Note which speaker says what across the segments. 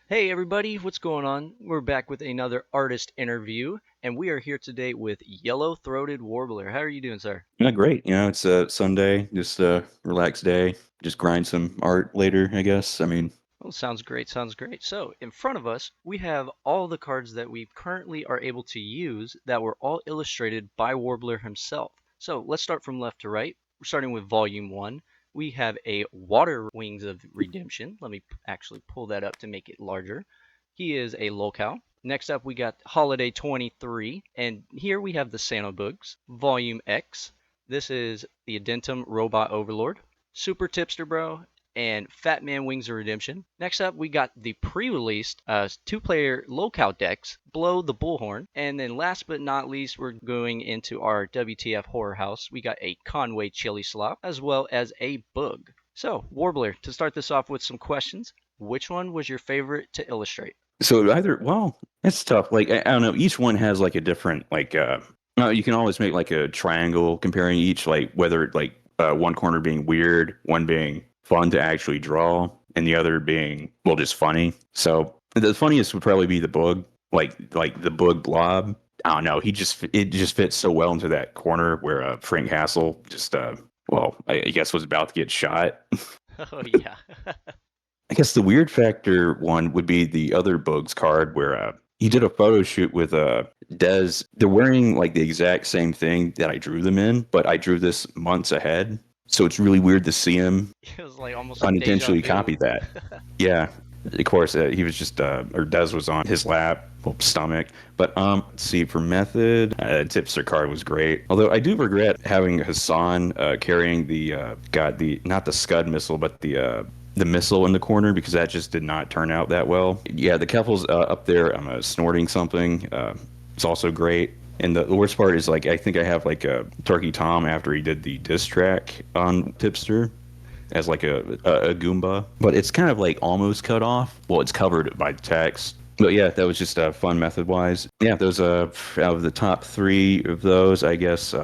Speaker 1: Hey everybody, what's going on? We're back with another artist interview, and we are here today with Yellow-Throated Warbler. How are you doing, sir?
Speaker 2: Yeah, great. It's a Sunday, just a relaxed day. Just grind some art later, I guess.
Speaker 1: Well, sounds great, sounds great. So, in front of us, we have all the cards that we currently are able to use that were all illustrated by Warbler himself. So, let's start from left to right. We're starting with Volume 1. We have a Water Wings of Redemption. Let me actually pull that up to make it larger. He is a LolCow. Next up, we got Holiday 23, and here we have the Santa Bugs, Volume X. This is the Adentum Robot Overlord, Super Tipster Bro, and Fat Man Wings of Redemption. Next up, we got the pre-released two-player LolCow decks, Blow the Bullhorn. And then last but not least, we're going into our WTF Horror House. We got a Conway Chili Slop, as well as a Bug. So, Warbler, to start this off with some questions, which one was your favorite to illustrate?
Speaker 2: well, it's tough. I don't know. Each one has like a different, you can always make like a triangle comparing each, like whether one corner being weird, one being fun to actually draw, and the other being, well, just funny. So the funniest would probably be the bug, like the bug blob. I don't know. It just fits so well into that corner where Frank Castle just, I guess was about to get shot.
Speaker 1: Oh, yeah.
Speaker 2: I guess the weird factor one would be the other Bugs card where he did a photo shoot with Dez. They're wearing like the exact same thing that I drew them in, but I drew this months ahead. So it's really weird to see him
Speaker 1: It was like almost a deja
Speaker 2: unintentionally copy
Speaker 1: vu.
Speaker 2: that. Yeah. Of course, he was just, or Dez was on his lap, well, stomach. But let's see, for method, Tipster card was great. Although I do regret having Hassan carrying not the Scud missile, but the missile in the corner because that just did not turn out that well. Yeah, the Keffel's up there. I'm snorting something. It's also great. And the worst part is, like, I think I have like a Turkey Tom after he did the diss track on Tipster as like a Goomba, but it's kind of like almost cut off. Well, it's covered by text. But yeah, that was just fun method wise. Yeah, those out of the top three of those, I guess.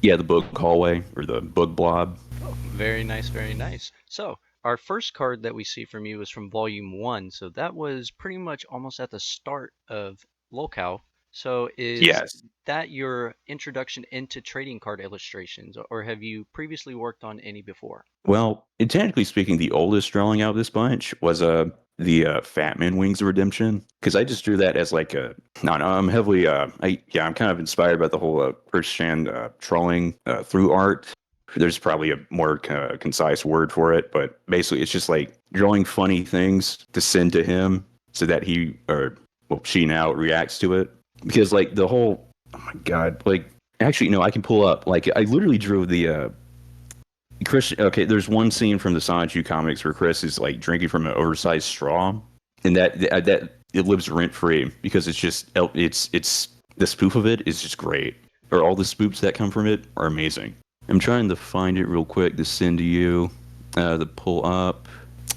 Speaker 2: Yeah, the book hallway or the book blob.
Speaker 1: Oh, very nice, very nice. So, our first card that we see from you is from Volume 1. So, that was pretty much almost at the start of LolCow. So, is
Speaker 2: Yes.
Speaker 1: that your introduction into trading card illustrations, or have you previously worked on any before?
Speaker 2: Well, technically speaking, the oldest drawing out of this bunch was the Fat Man Wings of Redemption because I just drew that as like a no, no, I'm heavily I'm kind of inspired by the whole Christian trolling through art. There's probably a more concise word for it, but basically it's just like drawing funny things to send to him so that he or well she now reacts to it because like the whole oh my god like actually no I can pull up like I literally drew the Chris, okay, there's one scene from the Sonic 2 comics where Chris is like drinking from an oversized straw, and that it lives rent free because it's the spoof of it is just great, or all the spoofs that come from it are amazing. I'm trying to find it real quick to send to you, the pull up.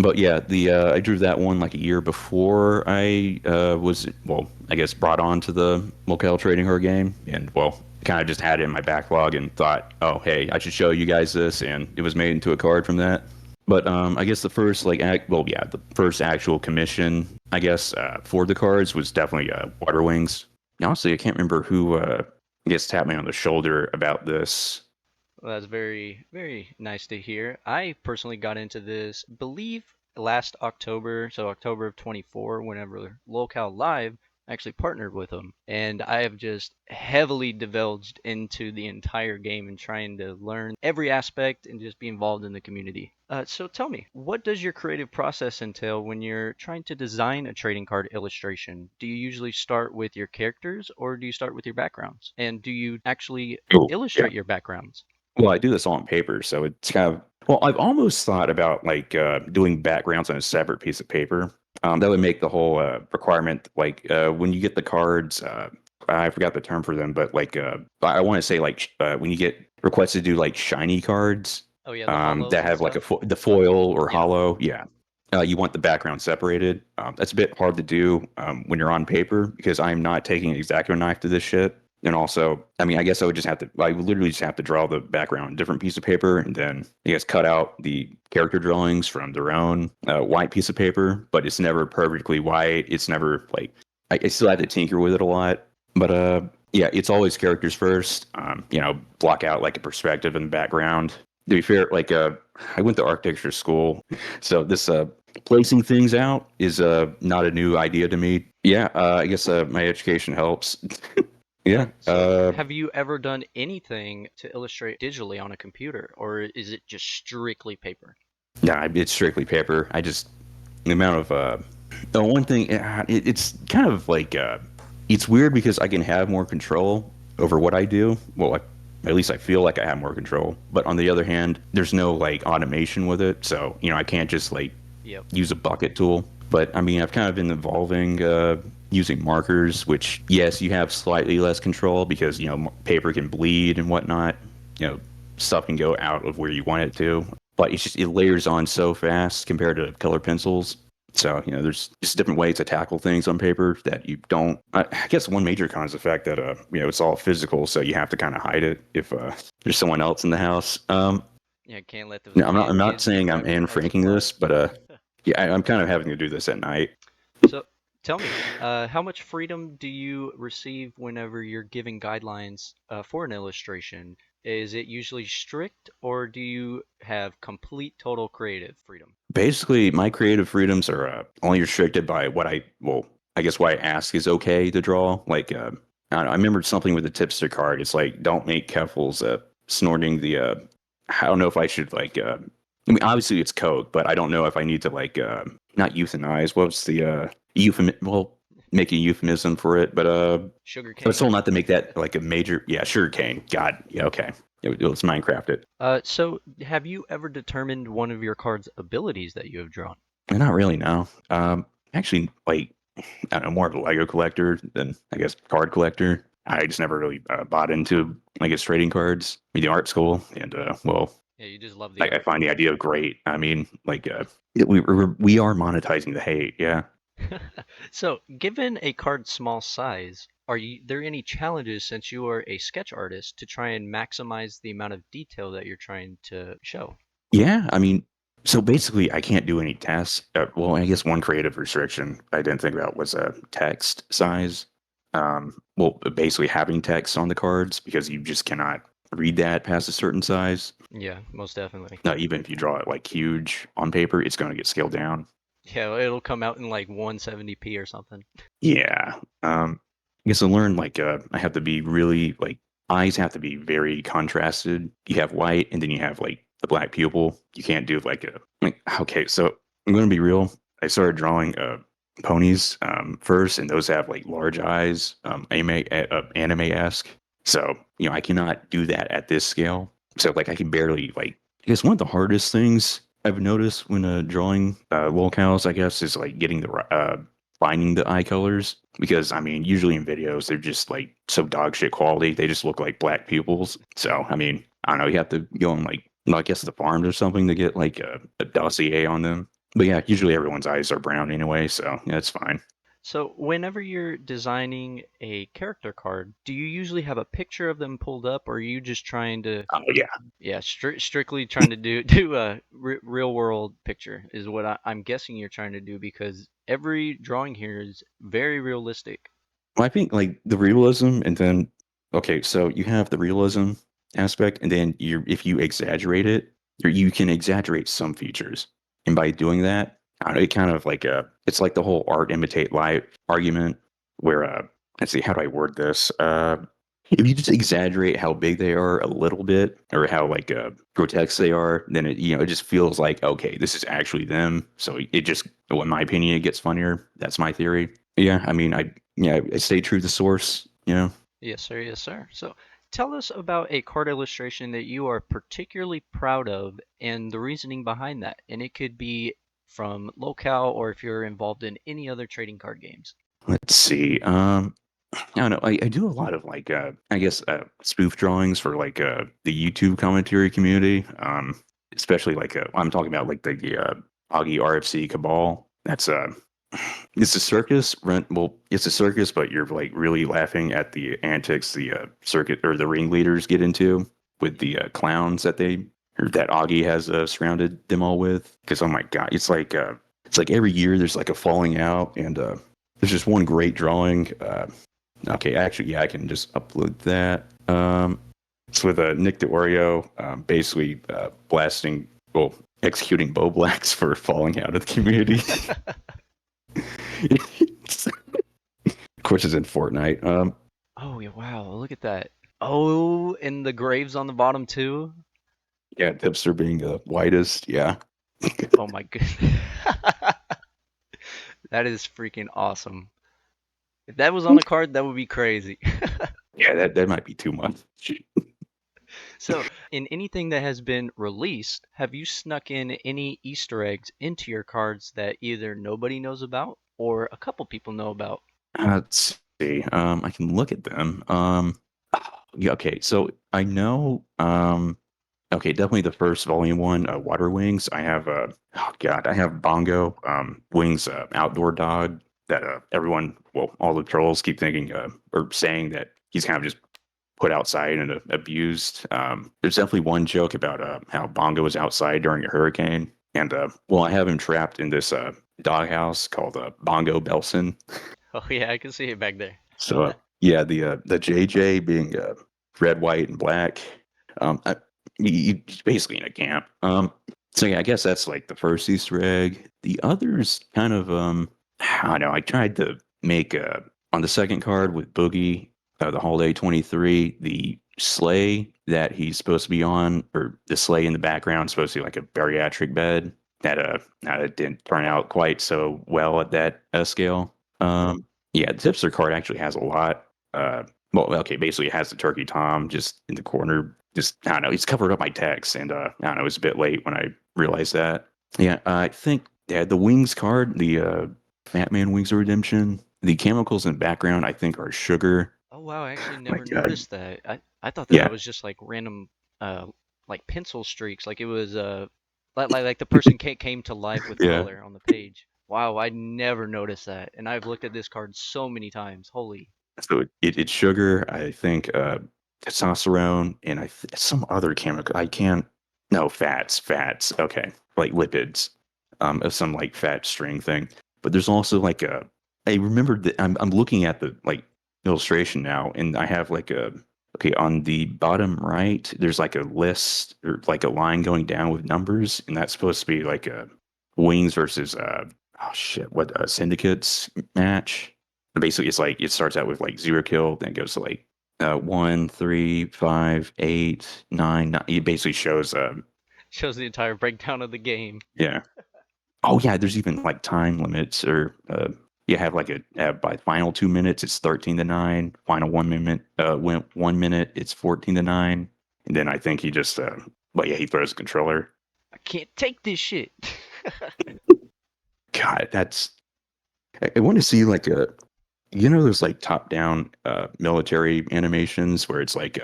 Speaker 2: But yeah, the I drew that one like a year before I was well, I guess brought on to the locale trading card game, and well, kind of just had it in my backlog and thought, oh hey, I should show you guys this, and it was made into a card from that. But I guess the first the first actual commission I guess for the cards was definitely Water Wings. Honestly, I can't remember who I guess tapped me on the shoulder about this.
Speaker 1: Well, that's very, very nice to hear. I personally got into this, believe last October, so October of 24, whenever LolCal Live actually partnered with them. And I have just heavily divulged into the entire game and trying to learn every aspect and just be involved in the community. So tell me, what does your creative process entail when you're trying to design a trading card illustration? Do you usually start with your characters or do you start with your backgrounds? And do you actually
Speaker 2: Oh yeah.
Speaker 1: illustrate your backgrounds?
Speaker 2: Well, I do this all on paper, so it's kind of well. I've almost thought about like doing backgrounds on a separate piece of paper. That would make the whole requirement like when you get the cards. I forgot the term for them, but like I want to say like when you get requests to do like shiny cards
Speaker 1: Oh yeah, the hollows
Speaker 2: that
Speaker 1: and
Speaker 2: have like
Speaker 1: stuff.
Speaker 2: the foil or
Speaker 1: Yeah.
Speaker 2: hollow. Yeah, you want the background separated. That's a bit hard to do when you're on paper because I'm not taking an X-Acto knife to this shit. And also, I mean, I guess I would literally just have to draw the background on a different piece of paper and then I guess cut out the character drawings from their own white piece of paper, but it's never perfectly white. It's never like, I still have to tinker with it a lot. But yeah, it's always characters first, block out like a perspective in the background. To be fair, like, I went to architecture school, so this placing things out is not a new idea to me. Yeah, I guess my education helps.
Speaker 1: Yeah.
Speaker 2: Yeah.
Speaker 1: So, have you ever done anything to illustrate digitally on a computer, or is it just strictly paper?
Speaker 2: Yeah, it's strictly paper. I just the amount of the one thing it's kind of like it's weird because I can have more control over what I do. Well, at least I feel like I have more control. But on the other hand, there's no like automation with it, so I can't just like
Speaker 1: Yep.
Speaker 2: use a bucket tool. But I mean, I've kind of been evolving using markers, which yes, you have slightly less control because paper can bleed and whatnot. You know, stuff can go out of where you want it to, but it layers on so fast compared to color pencils. So there's just different ways to tackle things on paper that you don't. I guess one major con is the fact that it's all physical, so you have to kind of hide it if there's someone else in the house.
Speaker 1: Yeah, can't let those
Speaker 2: No, I'm not
Speaker 1: kids get
Speaker 2: saying I'm
Speaker 1: by
Speaker 2: Anne
Speaker 1: by
Speaker 2: Franking
Speaker 1: surprise.
Speaker 2: this, but yeah, I'm kind of having to do this at night.
Speaker 1: So, tell me, how much freedom do you receive whenever you're giving guidelines for an illustration? Is it usually strict, or do you have complete total creative freedom?
Speaker 2: Basically, my creative freedoms are only restricted by I guess what I ask is okay to draw. Like, I don't know, I remember something with the tipster card. It's like, don't make Keffels snorting the. I don't know if I should like. I mean, obviously it's code, but I don't know if I need to like not euthanize. What's the Well, make a euphemism for it, but
Speaker 1: Sugar
Speaker 2: I was
Speaker 1: cane?
Speaker 2: told not to make that like a major. Yeah, sugarcane. God, yeah, okay. Let's Minecraft it.
Speaker 1: So, have you ever determined one of your card's abilities that you have drawn?
Speaker 2: Not really, no. Actually, like, I don't know, more of a Lego collector than I guess card collector. I just never really bought into, I guess, trading cards. The art school, and
Speaker 1: Yeah, you just love the
Speaker 2: I
Speaker 1: art.
Speaker 2: find the idea great. I mean, like, we are monetizing the hate. Yeah.
Speaker 1: So, given a card's small size, there any challenges since you are a sketch artist to try and maximize the amount of detail that you're trying to show?
Speaker 2: Yeah, I mean, so basically, I can't do any tests. Well, I guess one creative restriction I didn't think about was text size. Well, basically having text on the cards because you just cannot read that past a certain size.
Speaker 1: Yeah, most definitely.
Speaker 2: Even if you draw it like huge on paper, it's going to get scaled down.
Speaker 1: Yeah, it'll come out in like 170p or something.
Speaker 2: Yeah. I guess I learned like I have to be really like eyes have to be very contrasted. You have white and then you have like the black pupil. You can't do like a like okay, so I'm gonna be real. I started drawing ponies first and those have like large eyes, anime esque. So, I cannot do that at this scale. So like I can barely like I guess one of the hardest things I've noticed when drawing LolCows, I guess, is like getting the finding the eye colors because I mean, usually in videos they're just like so dog shit quality. They just look like black pupils. So I mean, I don't know. You have to go on like I guess the farms or something to get like a dossier on them. But yeah, usually everyone's eyes are brown anyway, so yeah, it's fine.
Speaker 1: So, whenever you're designing a character card, do you usually have a picture of them pulled up, or are you just trying to,
Speaker 2: Oh yeah.
Speaker 1: yeah, strictly trying to do a real world picture is what I'm guessing you're trying to do because every drawing here is very realistic.
Speaker 2: Well, I think like the realism, and then okay, so you have the realism aspect, and then if you exaggerate it, you can exaggerate some features, and by doing that, I don't know, it kind of like it's like the whole art imitate life argument, where let's see, how do I word this? If you just exaggerate how big they are a little bit, or how like grotesque they are, then it just feels like okay, this is actually them. So it just, well, in my opinion, it gets funnier. That's my theory. Yeah, I mean, I stay true to the source.
Speaker 1: Yes, sir. Yes, sir. So, tell us about a card illustration that you are particularly proud of and the reasoning behind that. And it could be from LolCow or if you're involved in any other trading card games.
Speaker 2: Let's see. I don't know. I do a lot of like I guess spoof drawings for like the YouTube commentary community. Especially like I'm talking about like the Augie RFC Cabal. That's It's a circus. Well, it's a circus, but you're like really laughing at the antics the circuit or the ringleaders get into with the clowns that they or that Augie has surrounded them all with. Because oh my god, it's like every year there's like a falling out, and there's just one great drawing. Okay, actually, yeah, I can just upload that. It's with Nick DeOrio, basically blasting, well, executing Bo Blacks for falling out of the community. Of course, it's in Fortnite.
Speaker 1: Oh yeah, wow, look at that. Oh, and the graves on the bottom too.
Speaker 2: Yeah, hipster being the whitest. Yeah,
Speaker 1: Oh my goodness. That is freaking awesome. If that was on a card, that would be crazy.
Speaker 2: yeah, that might be too much.
Speaker 1: So, in anything that has been released, have you snuck in any Easter eggs into your cards that either nobody knows about or a couple people know about?
Speaker 2: Let's see. I can look at them. Yeah, okay. So I know. Okay, definitely the first volume one, Water Wings. I have oh god, I have Bongo, Wings, outdoor dog that everyone, well, all the trolls keep thinking or saying that he's kind of just put outside and abused. There's definitely one joke about how Bongo was outside during a hurricane, and well, I have him trapped in this doghouse called Bongo Belson.
Speaker 1: Oh yeah, I can see it back there.
Speaker 2: So yeah, the JJ being red, white, and black. I, he's basically in a camp. So yeah, I guess that's like the first Easter egg. The others kind of I don't know. I tried to make on the second card with Boogie, the Holiday 23, the sleigh that he's supposed to be on, or the sleigh in the background is supposed to be like a bariatric bed. That didn't turn out quite so well at that scale. Yeah, the tipster card actually has a lot. Well, okay, basically it has the turkey tom just in the corner. Just I don't know, it's covered up my text, and I don't know, it was a bit late when I realized that. Yeah, I think yeah, the wings card, the Fat Man Wings of Redemption, the chemicals in the background, I think are sugar.
Speaker 1: Oh wow, I actually
Speaker 2: My
Speaker 1: never
Speaker 2: God,
Speaker 1: noticed that. I thought that
Speaker 2: yeah,
Speaker 1: that was just like random uh like pencil streaks, like it was like the person came to life with
Speaker 2: yeah.
Speaker 1: color on the page. Wow, I never noticed that. And I've looked at this card so many times. Holy.
Speaker 2: So it's sugar, I think, testosterone, and some other chemical. I can't. No, fats. Okay, like lipids, of some like fat string thing. But there's also like a. I remember that I'm looking at the like illustration now, and I have like a. Okay, on the bottom right, there's like a list or like a line going down with numbers, and that's supposed to be like a Wings versus oh shit, what syndicates match. Basically, it's like it starts out with like zero kill, then it goes to like 1, 3, 5, 8, 9, 9. It basically shows
Speaker 1: Shows the entire breakdown of the game.
Speaker 2: yeah. Oh yeah, there's even like time limits or you have like a by final 2 minutes it's 13 to 9, final 1 minute went 1 minute it's 14 to 9, and then I think he just but yeah he throws a controller.
Speaker 1: I can't take this shit.
Speaker 2: God, that's I want to see like a there's like top down military animations where it's like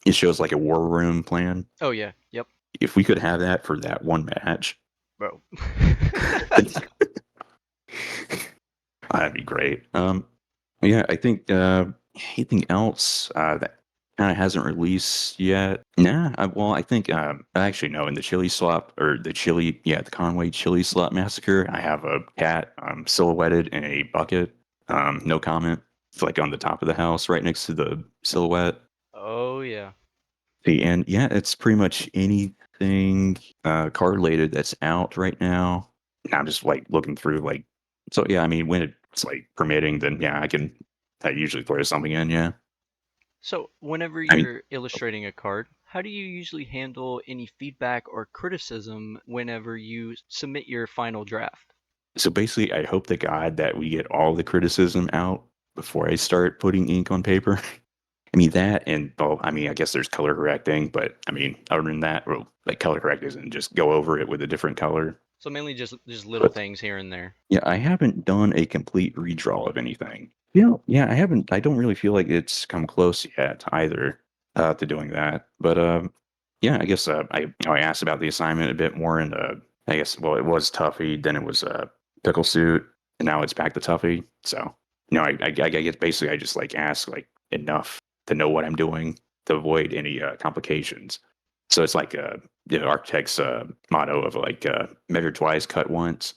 Speaker 2: it shows like a war room plan.
Speaker 1: Oh yeah, yep,
Speaker 2: If we could have that for that one match,
Speaker 1: bro.
Speaker 2: that'd be great. Yeah, I think anything else that kind of hasn't released yet. Nah, well, I think actually no. In the chili slop or the chili, yeah, the Conway chili slop massacre, I have a cat silhouetted in a bucket. No comment. It's like on the top of the house, right next to the silhouette.
Speaker 1: Oh yeah.
Speaker 2: And yeah, it's pretty much anything car related that's out right now. And I'm just like looking through like, so yeah, I mean, when it's like permitting, then yeah, I usually throw something in. Yeah.
Speaker 1: So, whenever
Speaker 2: I mean,
Speaker 1: you're illustrating a card, how do you usually handle any feedback or criticism whenever you submit your final draft?
Speaker 2: so basically, I hope to God that we get all the criticism out before I start putting ink on paper. I mean that, and well, I mean, I guess there's color correcting, but I mean, other than that, well, like color correct isn't just go over it with a different color.
Speaker 1: So mainly just little
Speaker 2: But
Speaker 1: things here and there.
Speaker 2: yeah, I haven't done a complete redraw of anything. Yeah, I haven't. I don't really feel like it's come close yet either to doing that. But yeah, I guess I asked about the assignment a bit more, and I guess well, it was Tuffy, then it was Pickle Suit. and now it's back to Tuffy. So, you know, I guess basically I just like ask like enough to know what I'm doing to avoid any complications. So it's like the architect's motto of like measure twice, cut once.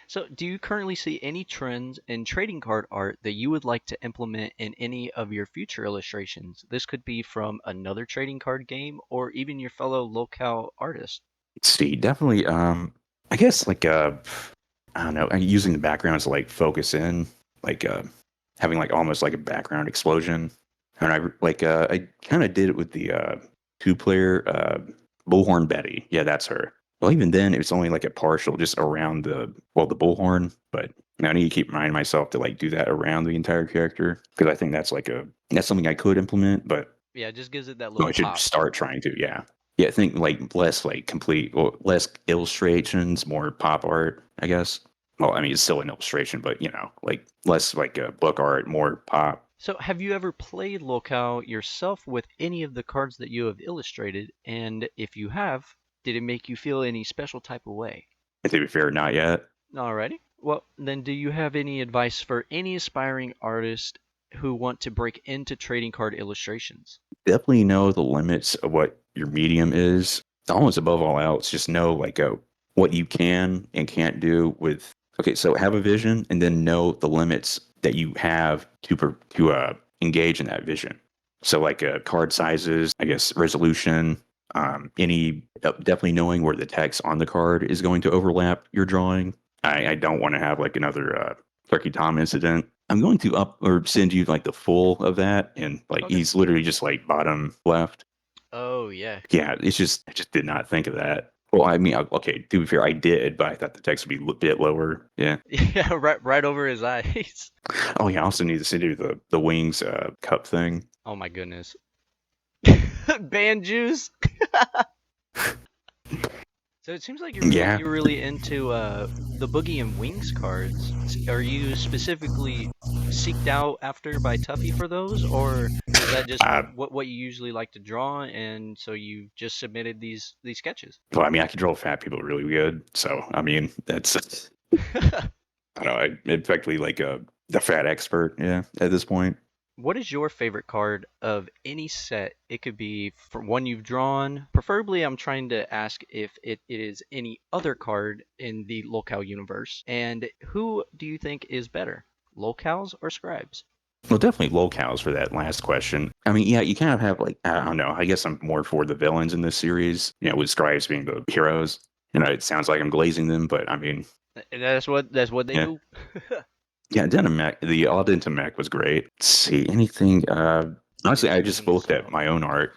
Speaker 1: So, do you currently see any trends in trading card art that you would like to implement in any of your future illustrations? This could be from another trading card game or even your fellow LolCow artist.
Speaker 2: Let's see, definitely. I guess like I don't know, using the backgrounds to like focus in, like having like almost like a background explosion. And I kind of did it with the two-player Bullhorn Betty. Yeah, that's her. Well, even then, it was only like a partial just around the bullhorn. But I need to keep reminding myself to like do that around the entire character because I think that's something I could implement, but
Speaker 1: Yeah, it just gives it that
Speaker 2: no,
Speaker 1: little
Speaker 2: I should
Speaker 1: pop.
Speaker 2: start trying to. Yeah, yeah. I think like less like complete, or less illustrations, more pop art. I guess. Well, I mean, it's still an illustration, but you know, like less like book art, more pop.
Speaker 1: So, have you ever played LolCow yourself with any of the cards that you have illustrated? And if you have, did it make you feel any special type of way?
Speaker 2: And to be fair, not yet.
Speaker 1: Alrighty. Well, then, do you have any advice for any aspiring artist who want to break into trading card illustrations?
Speaker 2: Definitely know the limits of what your medium is. Almost above all else, just know like what you can and can't do with. Okay, so have a vision and then know the limits that you have to engage in that vision. So like card sizes, I guess resolution, any definitely knowing where the text on the card is going to overlap your drawing. I don't want to have like another Turkey Tom incident. I'm going to up or send you like the full of that, and like
Speaker 1: Okay.
Speaker 2: he's literally just like bottom left.
Speaker 1: Oh, yeah.
Speaker 2: Yeah, it's just I just did not think of that. Well, I mean, okay, to be fair, I did, but I thought the text would be a bit lower. Yeah.
Speaker 1: Yeah, right over his eyes.
Speaker 2: Oh yeah, I also need to send you the wings cup thing.
Speaker 1: Oh my goodness. Band juice. So it seems like
Speaker 2: Yeah.
Speaker 1: you're really into the Boogie and Wings cards. Are you specifically seeked out after by Tuffy for those, or is that just
Speaker 2: Uh,
Speaker 1: what you usually like to draw, and so you just submitted these sketches?
Speaker 2: well, I mean, I can draw fat people really good, so I mean, that's I don't know, I'm effectively like the fat expert. Yeah, at this point.
Speaker 1: What is your favorite card of any set? It could be from one you've drawn. Preferably, I'm trying to ask if it is any other card in the LolCow universe. And who do you think is better, LolCows or Scribes?
Speaker 2: Well, definitely locales for that last question. I mean, yeah, you kind of have like I don't know. I guess I'm more for the villains in this series. You know, with Scribes being the heroes. You know, it sounds like I'm glazing them, but I mean,
Speaker 1: That's what they
Speaker 2: yeah,
Speaker 1: do.
Speaker 2: yeah. Denimec, the Aldentamec was great. Let's see anything. Honestly, I just
Speaker 1: Using the
Speaker 2: looked at
Speaker 1: sword.
Speaker 2: my own art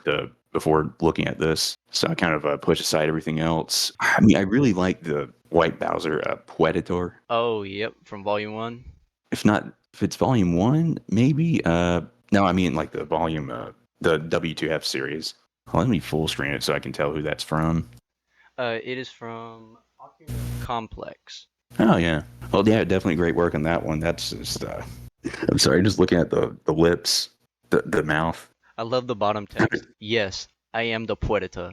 Speaker 2: before looking at this, so I kind of pushed aside everything else. I mean, I really like the White Bowser Poetitor.
Speaker 1: Oh, yep, from Volume One.
Speaker 2: If not, if it's volume one, maybe. No, I mean like the volume, the W2F series. Well, let me full screen it so I can tell who that's from.
Speaker 1: It is from Ocular Complex.
Speaker 2: Oh yeah. Well, yeah, definitely great work on that one. That's just. I'm sorry, just looking at the lips, the mouth.
Speaker 1: I love the bottom text. Yes, I am the Poetita.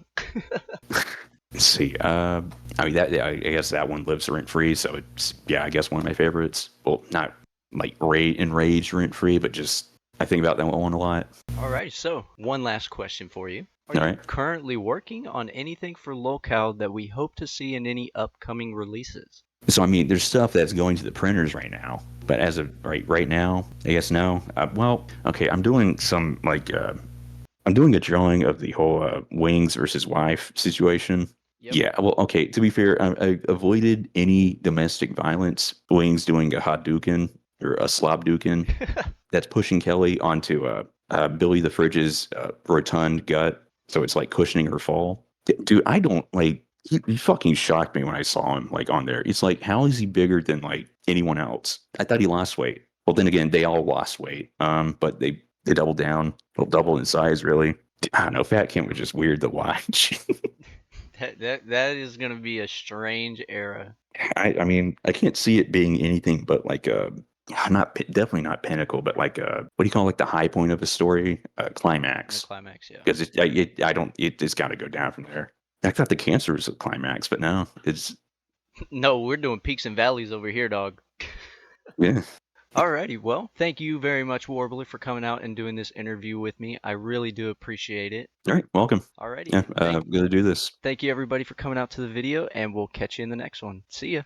Speaker 2: Let's see. I mean that. I guess that one lives rent free. So it's yeah. I guess one of my favorites. Well, not like enraged rent free, but just I think about that one a lot.
Speaker 1: All right, so one last question for you. Are
Speaker 2: All
Speaker 1: you
Speaker 2: right.
Speaker 1: currently working on anything for LolCow that we hope to see in any upcoming releases?
Speaker 2: So I mean, there's stuff that's going to the printers right now, but as of right now, I guess no. Well, okay, I'm doing some like I'm doing a drawing of the whole wings versus wife situation.
Speaker 1: Yep.
Speaker 2: Yeah, well, okay. To be fair, I avoided any domestic violence. Wings doing a Hadouken or a Slobduken that's pushing Kelly onto Billy the Fridge's rotund gut, so it's like cushioning her fall. Dude, I don't like. He fucking shocked me when I saw him like on there. It's like, how is he bigger than like anyone else? I thought he lost weight. Well, then again, they all lost weight. But they doubled down. Well, double in size, really. I don't know. Fat Kent was just weird to watch.
Speaker 1: That is gonna be a strange era.
Speaker 2: I mean, I can't see it being anything but like a not definitely not pinnacle, but like a what do you call like the high point of a story,
Speaker 1: The
Speaker 2: climax.
Speaker 1: climax, yeah.
Speaker 2: Because I don't it's got to go down from there. I thought the cancer was a climax, but no, it's
Speaker 1: No, we're doing peaks and valleys over here, dog.
Speaker 2: Yeah.
Speaker 1: Alrighty, well, thank you very much, Warbler, for coming out and doing this interview with me. I really do appreciate it.
Speaker 2: All right. Welcome.
Speaker 1: Alrighty,
Speaker 2: Yeah.
Speaker 1: and
Speaker 2: Good to do this.
Speaker 1: thank you everybody for coming out to the video, and we'll catch you in the next one. See ya.